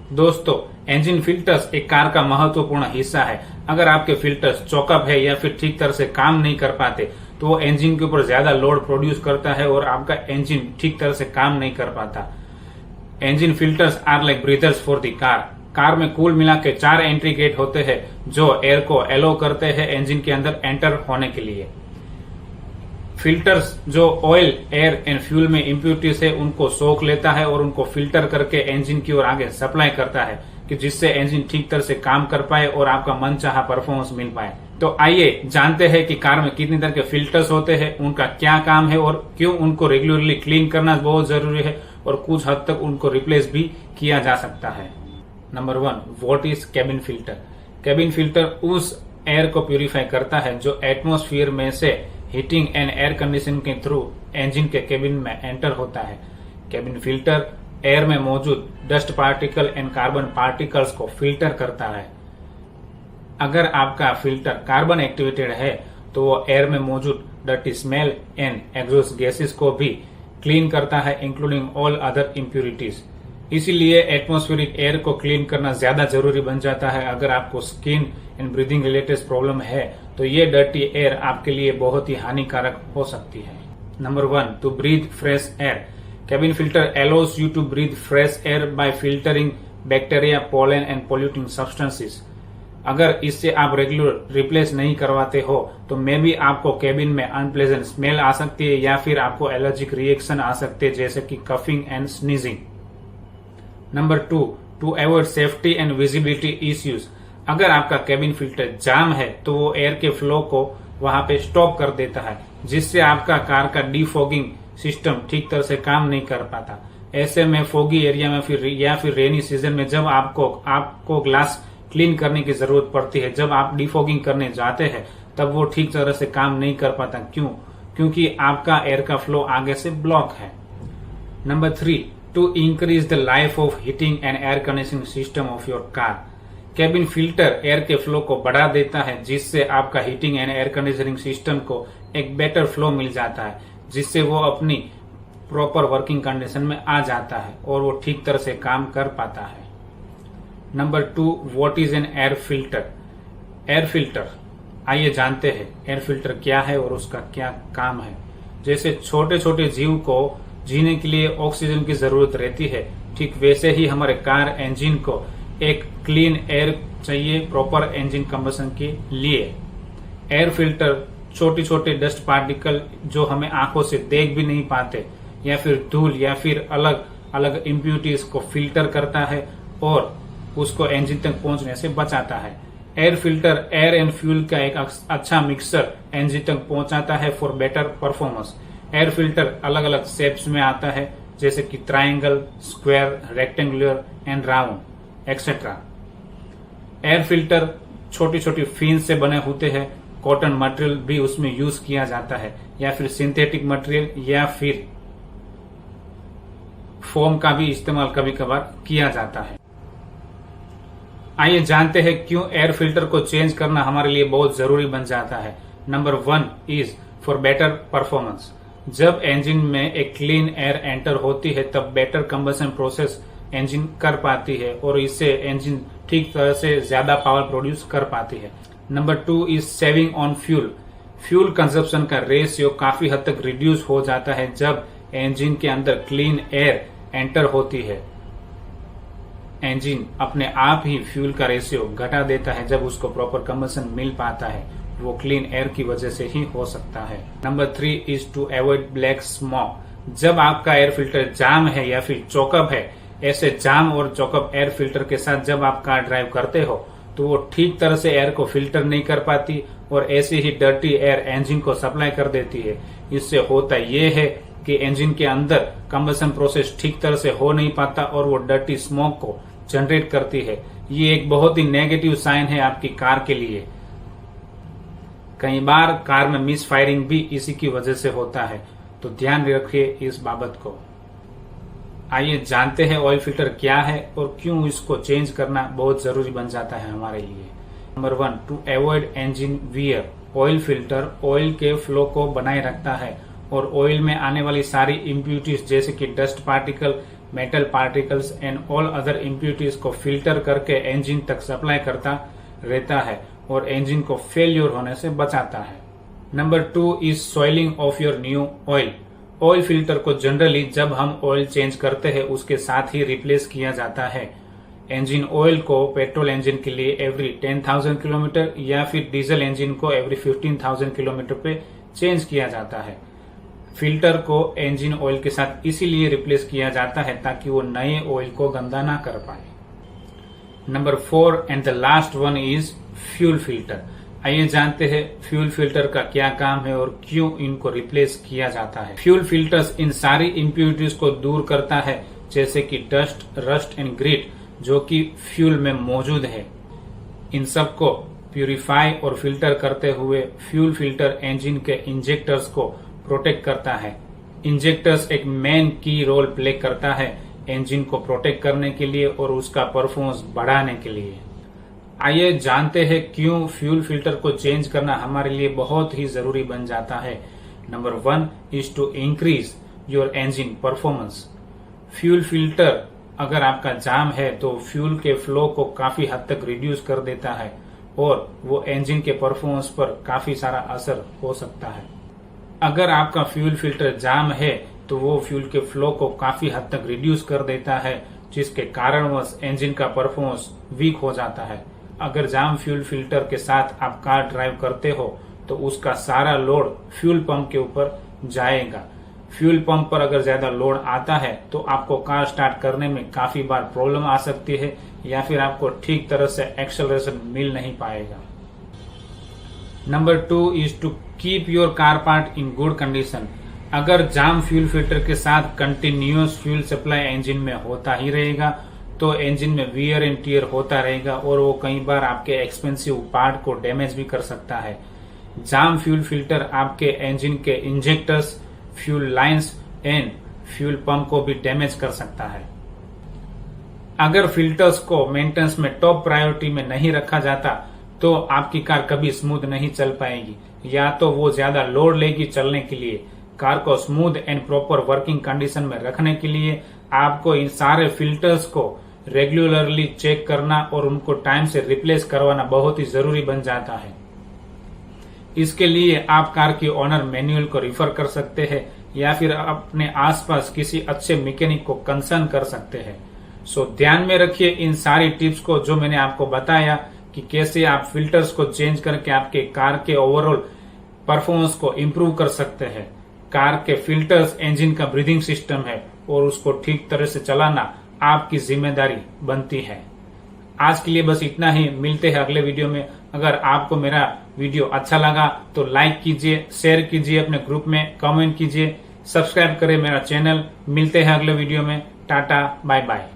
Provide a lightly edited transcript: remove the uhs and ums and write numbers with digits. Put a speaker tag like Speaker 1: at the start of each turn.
Speaker 1: दोस्तों, engine filters एक car का महत्वपूर्ण हिस्सा है। अगर आपके फिल्टर्स चौकअप है या फिर ठीक तरह से काम नहीं कर पाते तो वो इंजन के ऊपर ज्यादा लोड प्रोड्यूस करता है और आपका इंजन ठीक तरह से काम नहीं कर पाता। Engine filters are like breathers for the car. Car में कुल मिला के 4 एंट्री गेट होते हैं जो एयर को एलो करते हैं इंजन के अंदर एंटर होने के लिए। फिल्टर्स जो ऑयल, एयर एंड फ्यूल में इम्प्यूरिटीज है उनको सोख लेता है और उनको फिल्टर करके इंजन की ओर आगे सप्लाई करता है कि जिससे इंजन ठीक तरह से काम कर पाए और आपका मनचाहा परफॉर्मेंस मिल पाए। तो आइए जानते हैं कि कार में कितनी तरह के फिल्टर्स होते हैं, उनका क्या काम है और क्यों उनको रेगुलरली क्लीन करना बहुत जरूरी है और कुछ हद तक उनको रिप्लेस भी किया जा सकता है। Number 1, what is cabin filter? Cabin filter उस एयर को प्यूरिफाई करता है जो एटमॉस्फेयर में से हीटिंग एंड एयर कंडीशनिंग के थ्रू इंजन के केबिन में एंटर होता है। केबिन फिल्टर एयर में मौजूद dust particle and carbon particles को फिल्टर करता है। अगर आपका फिल्टर कार्बन एक्टिवेटेड है तो वो एयर में मौजूद dirty smell and exhaust gases को भी क्लीन करता है, इंक्लूडिंग ऑल अदर इम्प्यूरिटीज। इसीलिए एटमॉस्फेरिक एयर को क्लीन करना ज्यादा जरूरी बन जाता है। अगर आपको skin and breathing related problem है तो ये डर्टी एयर आपके लिए बहुत ही हानिकारक हो सकती है। Number 1, to breathe fresh air. Cabin filter allows you to breathe fresh air by filtering bacteria, pollen and polluting substances. अगर इससे आप रेगुलर रिप्लेस नहीं करवाते हो तो मे बी आपको केबिन में अनप्लेजेंट स्मेल आ सकती है या फिर आपको एलर्जिक रिएक्शन आ सकते हैं जैसे कि coughing and sneezing. Number 2, to avoid safety and visibility issues. अगर आपका केबिन फिल्टर जाम है तो वो एयर के फ्लो को वहां पे स्टॉप कर देता है जिससे आपका कार का डीफॉगिंग सिस्टम ठीक तरह से काम नहीं कर पाता। ऐसे में फोगी एरिया में फिर रेनी सीजन में जब आपको ग्लास क्लीन करने की जरूरत पड़ती है, जब आप डीफॉगिंग करने जाते हैं तब वो ठीक तरह से काम नहीं कर पाता। क्योंकि आपका एयर का फ्लो आगे से ब्लॉक है। Number 3, to increase the life of heating and air conditioning system of your car. Cabin filter air के फ्लो को बढ़ा देता है जिससे आपका heating and air conditioning system को एक बेटर फ्लो मिल जाता है, जिससे वो अपनी प्रॉपर वर्किंग कंडीशन में आ जाता है और वो ठीक तरह से काम कर पाता है। Number 2, what is an air filter? Air filter, आइए जानते हैं एयर फिल्टर क्या है और उसका क्या काम है। जैसे छोटे छोटे जीव को जीने के लिए ऑक्सीजन की जरूरत रहती है, ठीक वैसे ही हमारे कार इंजन को एक क्लीन एयर चाहिए प्रॉपर इंजन कंबशन के लिए। एयर फिल्टर छोटे छोटे डस्ट पार्टिकल जो हमें आंखों से देख भी नहीं पाते या फिर धूल या फिर अलग अलग इम्प्यूरिटीज को फिल्टर करता है और उसको इंजन तक पहुंचने से बचाता है। Air filter air and fuel का एक अच्छा मिक्सर इंजन तक पहुंचाता है for better performance. Air filter अलग अलग शेप्स में आता है जैसे कि triangle, square, rectangular and round etcetera. Air filter छोटी छोटी फिन से बने होते हैं। कॉटन मटेरियल भी उसमें यूज किया जाता है या फिर सिंथेटिक मटेरियल या फिर फोम का भी इस्तेमाल कभी कभार किया जाता है। आइए जानते हैं क्यों एयर फिल्टर को चेंज करना हमारे लिए बहुत जरूरी बन जाता है। Number 1 is for better performance. जब इंजन में एक क्लीन एयर एंटर होती है तब बेटर कंबशन प्रोसेस इंजन कर पाती है और इससे इंजन ठीक तरह से ज्यादा पावर प्रोड्यूस कर पाती है। Number 2 is saving on fuel. Fuel consumption का रेशियो काफी हद तक रिड्यूस हो जाता है जब इंजन के अंदर क्लीन एयर एंटर होती है। इंजन अपने आप ही फ्यूल का रेशियो घटा देता है जब उसको प्रॉपर कंबशन मिल पाता है। वो क्लीन एयर की वजह से ही हो सकता है। Number 3 is to avoid black smoke. जब आपका एयर फिल्टर जाम है या फिर चौकअप है, ऐसे जाम और चौकअप एयर फिल्टर के साथ जब आप कार ड्राइव करते हो तो वो ठीक तरह से एयर को फिल्टर नहीं कर पाती और ऐसी ही डर्टी एयर इंजन को सप्लाई कर देती है। इससे होता ये है कि इंजन के अंदर कंबशन प्रोसेस ठीक तरह से हो नहीं पाता और वो डर्टी स्मोक को जनरेट करती है। ये एक बहुत ही नेगेटिव साइन है आपकी कार के लिए। कई बार कार में मिस फायरिंग भी इसी की वजह से होता है, तो ध्यान रखिए इस बाबत को। आइए जानते हैं ऑयल फिल्टर क्या है और क्यों इसको चेंज करना बहुत जरूरी बन जाता है हमारे लिए। Number 1, to avoid engine wear. Oil filter oil के फ्लो को बनाए रखता है और ऑयल में आने वाली सारी इम्प्यूरिटीज जैसे कि dust particle metal particles and all other impurities को फिल्टर करके इंजन तक सप्लाई करता रहता है और इंजन को फेल्यूर होने से बचाता है। Number 2 is soiling of your new oil. Oil filter को जनरली जब हम ऑयल चेंज करते हैं उसके साथ ही रिप्लेस किया जाता है। इंजन ऑयल को पेट्रोल इंजन के लिए एवरी 10,000 किलोमीटर या फिर डीजल इंजन को एवरी 15,000 किलोमीटर पे चेंज किया जाता है। फिल्टर को इंजन ऑयल के साथ इसीलिए रिप्लेस किया जाता है ताकि वो नए ऑयल को गंदा ना कर पाए। Number 4 and the last one is fuel filter. आइए जानते हैं फ्यूल फिल्टर का क्या काम है और क्यों इनको रिप्लेस किया जाता है। फ्यूल फिल्टर्स इन सारी इम्प्यूरिटीज को दूर करता है जैसे कि डस्ट, रस्ट एंड ग्रिट जो कि फ्यूल में मौजूद है। इन सब को प्यूरिफाई और फिल्टर करते हुए फ्यूल फिल्टर इंजन के इंजेक्टर्स को प्रोटेक्ट करता है। इंजेक्टर्स एक मेन की रोल प्ले करता है इंजन को प्रोटेक्ट करने के लिए और उसका परफॉर्मेंस बढ़ाने के लिए। आइए जानते हैं क्यों फ्यूल फिल्टर को चेंज करना हमारे लिए बहुत ही जरूरी बन जाता है। Number 1 is to increase your engine performance. Fuel filter अगर आपका जाम है तो फ्यूल के फ्लो को काफी हद तक रिड्यूस कर देता है और वो इंजन के परफॉर्मेंस पर काफी सारा असर हो सकता है। अगर आपका फ्यूल फिल्टर जाम है तो वो फ्यूल के फ्लो को काफी हद तक रिड्यूस कर देता है जिसके कारणवश इंजन का परफॉर्मेंस वीक हो जाता है। अगर जाम फ्यूल फिल्टर के साथ आप कार ड्राइव करते हो तो उसका सारा लोड फ्यूल पंप के ऊपर जाएगा। फ्यूल पंप पर अगर ज्यादा लोड आता है तो आपको कार स्टार्ट करने में काफी बार प्रॉब्लम आ सकती है या फिर आपको ठीक तरह से एक्सेलरेशन मिल नहीं पाएगा। Number 2 is to keep your car part in good condition. अगर जाम फ्यूल फिल्टर के साथ कंटिन्यूअस फ्यूल सप्लाई इंजन में होता ही रहेगा तो इंजन में वियर एंड टियर होता रहेगा और वो कई बार आपके एक्सपेंसिव पार्ट को डैमेज भी कर सकता है। जाम फ्यूल फिल्टर आपके इंजन के injectors, fuel lines and fuel pump को भी डैमेज कर सकता है। अगर फिल्टर्स को मेंटेनेंस में टॉप प्रायोरिटी में नहीं रखा जाता तो आपकी कार कभी स्मूथ नहीं चल पाएगी या तो वो ज्यादा लोड लेगी चलने के लिए। कार को smooth and proper working condition में रखने के लिए आपको इन सारे फिल्टर्स को रेगुलरली चेक करना और उनको टाइम से रिप्लेस करवाना बहुत ही जरूरी बन जाता है। इसके लिए आप कार की ओनर मैनुअल को रिफर कर सकते हैं या फिर अपने आसपास किसी अच्छे मैकेनिक को कंसर्न कर सकते हैं। सो ध्यान में रखिए इन सारी टिप्स को जो मैंने आपको बताया कि कैसे आप फिल्टर्स को चेंज करके आपके कार के ओवरऑल परफॉर्मेंस को इम्प्रूव कर सकते हैं। कार के फिल्टर्स इंजन का ब्रीदिंग सिस्टम है और उसको ठीक तरह से चलाना आपकी जिम्मेदारी बनती है। आज के लिए बस इतना ही, मिलते हैं अगले वीडियो में। अगर आपको मेरा वीडियो अच्छा लगा तो लाइक कीजिए, शेयर कीजिए, अपने ग्रुप में कमेंट कीजिए, सब्सक्राइब करें मेरा चैनल। मिलते हैं अगले वीडियो में। टाटा, बाय बाय।